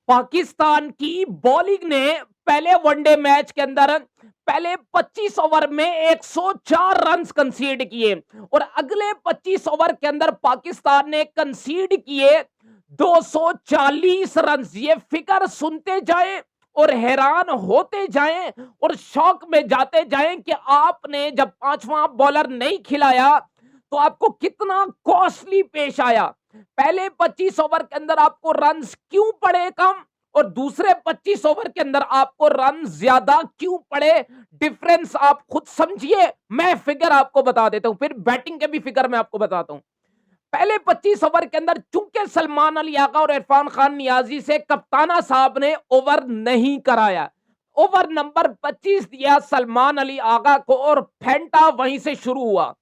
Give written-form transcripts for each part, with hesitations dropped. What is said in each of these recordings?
पाकिस्तान की बॉलिंग ने पहले वनडे मैच के अंदर पहले 25 ओवर में 104 रन कंसीड किए और अगले 25 ओवर के अंदर पाकिस्तान ने कंसीड किए 240 रन। ये फिगर सुनते जाएं और हैरान होते जाएं और शौक में जाते जाएं कि आपने जब पांचवा बॉलर नहीं खिलाया तो आपको कितना कॉस्टली पेश आया। पहले 25 ओवर के अंदर आपको रन क्यों पड़े कम और दूसरे 25 ओवर के अंदर आपको रन ज्यादा क्यों पड़े? डिफरेंस आप खुद समझिए। मैं फिगर आपको बता देता हूं, फिर बैटिंग के भी फिगर मैं आपको बताता हूं। पहले 25 ओवर के अंदर चूंकि सलमान अली आगा और इरफान खान नियाजी से कप्ताना साहब ने ओवर नहीं कराया, ओवर नंबर 25 दिया सलमान अली आगा को और फेंटा वहीं से शुरू हुआ।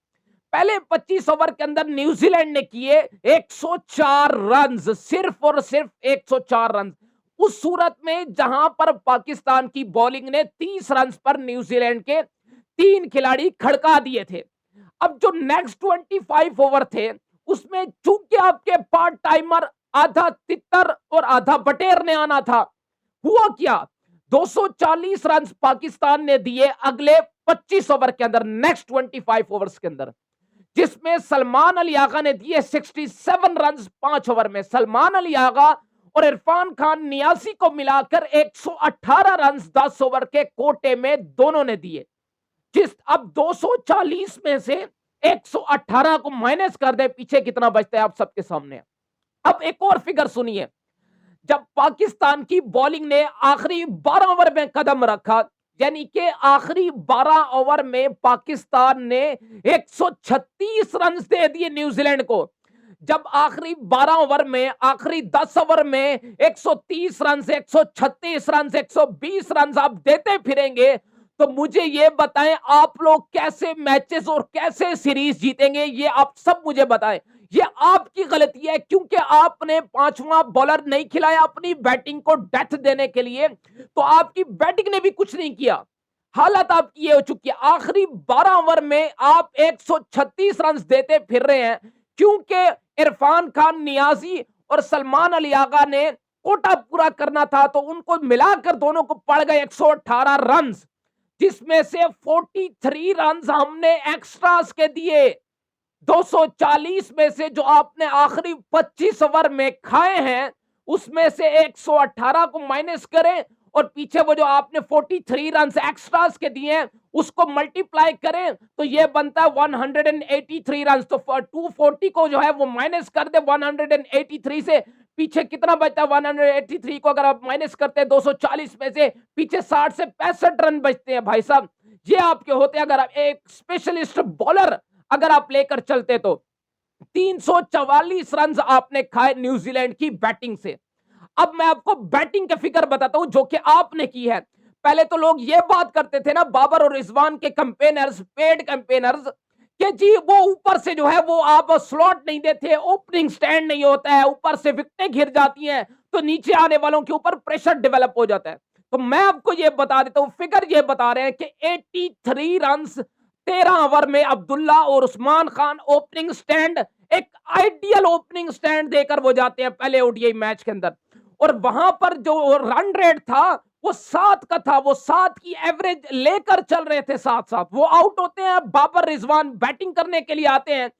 पहले 25 ओवर के अंदर न्यूजीलैंड ने किए 104 रन, सिर्फ और सिर्फ 104 रन। उस सूरत में जहां पर पाकिस्तान की बॉलिंग ने 30 रन पर न्यूजीलैंड के 3 खिलाड़ी खड़का दिए थे। अब जो नेक्स्ट 25 ओवर थे उसमें चूंकि आपके पार्ट टाइमर आधा तितर और आधा बटेर ने आना था, हुआ क्या? 240 रन पाकिस्तान ने दिए अगले 25 ओवर के अंदर, नेक्स्ट 25 ओवर्स के अंदर, जिसमें सलमान अली आगा ने दिए 67 रन 5 ओवर में। सलमान अली आगा और इरफान खान नियासी को मिलाकर 118 रन 10 ओवर के कोटे में दोनों ने दिए। जिस अब 240 में से 118 को माइनस कर दे, पीछे कितना बचता है आप सबके सामने। अब एक और फिगर सुनिए। जब पाकिस्तान की बॉलिंग ने आखिरी 12 ओवर में कदम रखा, यानी कि आखिरी 12 ओवर में पाकिस्तान ने 136 रन दे दिए न्यूजीलैंड को। जब आखिरी 12 ओवर में, आखिरी 10 ओवर में 130 रन से 136 रन से 120 रन आप देते फिरेंगे तो मुझे ये बताएं आप लोग कैसे मैचेस और कैसे सीरीज जीतेंगे? ये आप सब मुझे बताएं। ये आपकी गलती है क्योंकि आपने पांचवा बॉलर नहीं खिलाया अपनी बैटिंग को डेथ देने के लिए, तो आपकी बैटिंग ने भी कुछ नहीं किया। हालत आपकी ये हो चुकी है, आखिरी 12 ओवर में आप 136 रन देते फिर रहे हैं क्योंकि इरफान खान नियाजी और सलमान अली आगा ने कोटा पूरा करना था, तो उनको मिलाकर दोनों को पड़ गए 118 रन, जिसमें से 43 रन हमने एक्स्ट्रास के दिए। 240 में से जो आपने आखिरी 25 ओवर में खाए हैं उसमें से 118 को माइनस करें और पीछे वो जो आपने 43 रन एक्स्ट्रास के दिए हैं उसको मल्टीप्लाई करें तो ये बनता है 183 रन। तो 240 को जो है वो माइनस कर दे 183 से, पीछे कितना बचता है? 183 को अगर आप माइनस करते हैं 240 में से, पीछे 60 से 65 रन बचते हैं भाई साहब। ये आपके होते हैं अगर आप एक स्पेशलिस्ट बॉलर अगर आप लेकर चलते तो। 344 रन आपने खाए न्यूजीलैंड की बैटिंग से। अब मैं आपको बैटिंग के फिगर बताता हूं जो कि आपने की है। पहले तो लोग ये बात करते थे ना, बाबर और रिजवान के कैंपेनर्स, पेड कैंपेनर्स, कि जी वो ऊपर से जो है वो आप स्लॉट नहीं देते, ओपनिंग स्टैंड नहीं होता है, ऊपर से विकेटें घिर जाती हैं तो नीचे आने वालों के ऊपर प्रेशर डेवलप हो जाता है। तो मैं आपको ये बता देता हूं, फिगर ये बता रहे हैं कि 83 रन 13 ओवर में अब्दुल्ला और उस्मान खान ओपनिंग स्टैंड, एक आइडियल ओपनिंग स्टैंड देकर वो जाते हैं पहले ओडीआई मैच के अंदर, और वहां पर जो रन रेट था वो 7 का था, वो 7 की एवरेज लेकर चल रहे थे। साथ साथ वो आउट होते हैं, बाबर रिजवान बैटिंग करने के लिए आते हैं।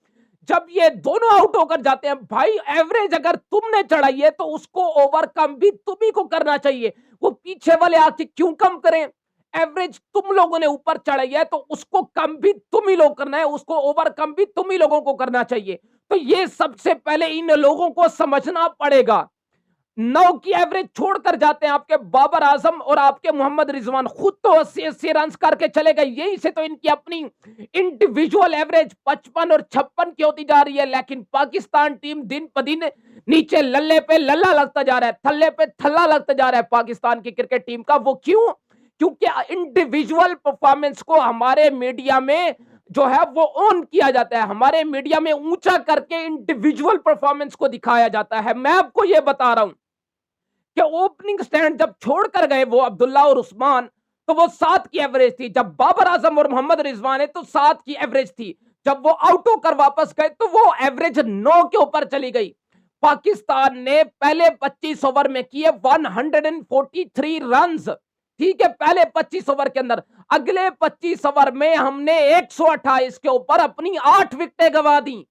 जब ये दोनों आउट होकर जाते हैं भाई, एवरेज अगर तुमने चढ़ाई है तो उसको ओवरकम भी तुम्ही को करना चाहिए। वो पीछे वाले आके क्यों कम करें? एवरेज तुम लोगों ने ऊपर चढ़ाई है तो उसको कम भी तुम ही लोग करना है, उसको ओवरकम भी तुम ही लोगों को करना चाहिए। तो ये सबसे पहले इन लोगों को समझना पड़ेगा। 9 की एवरेज छोड़कर जाते हैं आपके बाबर आजम और आपके मोहम्मद रिजवान, खुद तो 80 रन करके चले गए, यहीं से तो इनकी अपनी इंडिविजुअल एवरेज 55 और 56 की होती जा रही है। लेकिन पाकिस्तान टीम दिन प दिन नीचे लल्ले पे लल्ला लगता जा रहा है, थल्ले पे थल्ला लगता जा रहा है पाकिस्तान की क्रिकेट टीम का। वो क्यों? क्योंकि इंडिविजुअल परफॉर्मेंस को हमारे मीडिया में जो है वो ऑन किया जाता है, हमारे मीडिया में ऊंचा करके इंडिविजुअल परफॉर्मेंस को दिखाया जाता है। मैं आपको ये बता रहा हूं कि ओपनिंग स्टैंड जब छोड़कर गए वो अब्दुल्ला और उस्मान, तो वो 7 की एवरेज थी। जब बाबर आजम और मोहम्मद रिजवान है तो 7 की एवरेज थी। जब वो आउट होकर वापस गए तो वो एवरेज 9 के ऊपर चली गई। पाकिस्तान ने पहले 25 ओवर में किए 143 रन्स। ठीक है, पहले 25 ओवर के अंदर। अगले 25 ओवर में हमने 128 के ऊपर अपनी 8 विकेटें गंवा दी।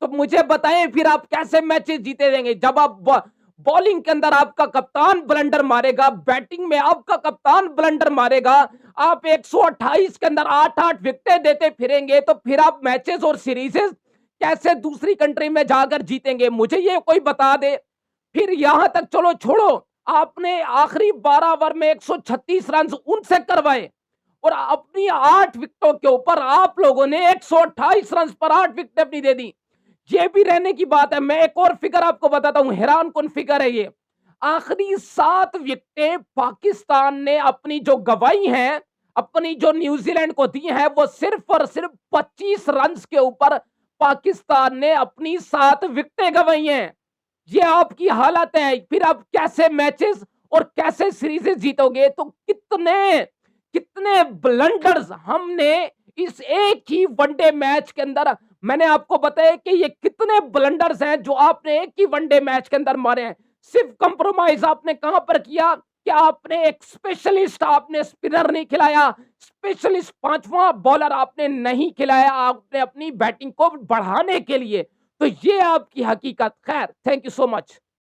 तो मुझे बताएं फिर आप कैसे मैचेस जीते देंगे? जब आप बॉलिंग के अंदर आपका कप्तान ब्लंडर मारेगा, बैटिंग में आपका कप्तान ब्लंडर मारेगा, आप 128 के अंदर 8-8 विकेटें देते फिरेंगे, तो फिर आप मैचेस और सीरीजेस कैसे दूसरी कंट्री में जाकर जीतेंगे? मुझे ये कोई बता दे। फिर यहां तक चलो छोड़ो, आपने आखिरी 12 ओवर में 136 रन उनसे करवाए और अपनी 8 विकेटों के ऊपर आप लोगों ने 128 रन पर 8 विकेट अपनी दे दी। ये भी रहने की बात है। मैं एक और फिगर आपको बताता हूं, हैरान कुन फिगर है ये। आखिरी 7 विकेटें पाकिस्तान ने अपनी जो गंवाई हैं, अपनी जो न्यूजीलैंड को दी है, वो सिर्फ और सिर्फ 25 रन के ऊपर पाकिस्तान ने अपनी 7 विकेटें गंवाई हैं। ये आपकी हालत है, फिर आप कैसे मैचेस और कैसे सीरीजेस जीतोगे? तो कितने कितने ब्लंडर्स हमने इस एक ही वनडे मैच के अंदर, मैंने आपको बताया कि ये कितने ब्लंडर्स हैं जो आपने एक ही वनडे मैच के अंदर मारे हैं। सिर्फ कंप्रोमाइज आपने कहां पर किया कि आपने एक स्पेशलिस्ट, आपने स्पिनर नहीं खिलाया, स्पेशलिस्ट पांचवा बॉलर आपने नहीं खिलाया, आपने अपनी बैटिंग को बढ़ाने के लिए। तो ये आपकी हकीकत। खैर, थैंक यू सो मच।